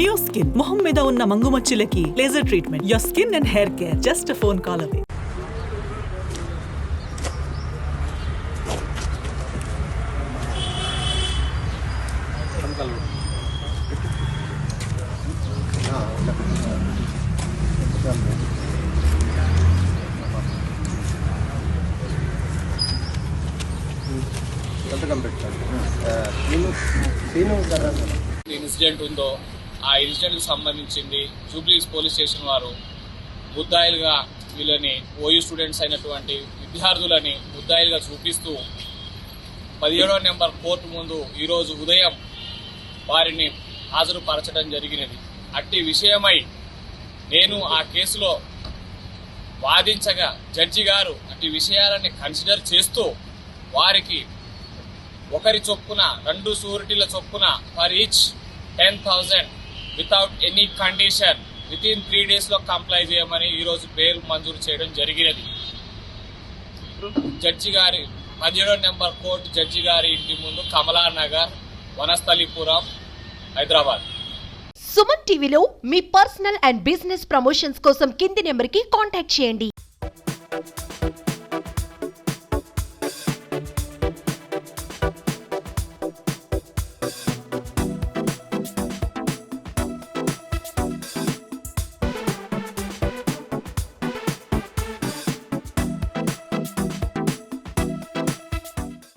Neoskin, మొహం మీద ఉన్న మంగుమచ్చలకి laser treatment. Your skin and hair care, just a phone call away. Incident ఉందో ఆ ఇన్సిడెంట్కి సంబంధించింది జూబ్లీస్ పోలీస్ స్టేషన్ వారు ముద్దాయిలుగా వీళ్ళని ఓయూ స్టూడెంట్స్ అయినటువంటి విద్యార్థులని ముద్దాయిలుగా చూపిస్తూ 17వ నెంబర్ కోర్టు ముందు ఈరోజు ఉదయం వారిని హాజరుపరచడం జరిగినది. అట్టి విషయమై నేను ఆ కేసులో వాదించగా జడ్జి గారు అట్టి విషయాలని కన్సిడర్ చేస్తూ వారికి ఒకరి చొప్పున 2 షూరిటీల చొప్పున for each 10,000 without any condition within 3 days లో కంప్లై చేయమని ఈరోజు బెయిల్ మంజూరు చేయడం జరిగినది. జడ్జి గారి 17వ నెంబర్ కోర్టు జడ్జి గారి ఇంటి ముందు కమలానగర్, వనస్థలిపురం, హైదరాబాద్. సుమన్ టీవీలో మీ పర్సనల్ అండ్ బిజినెస్ ప్రమోషన్స్ కోసం కింది నెంబర్కి కాంటాక్ట్ చేయండి.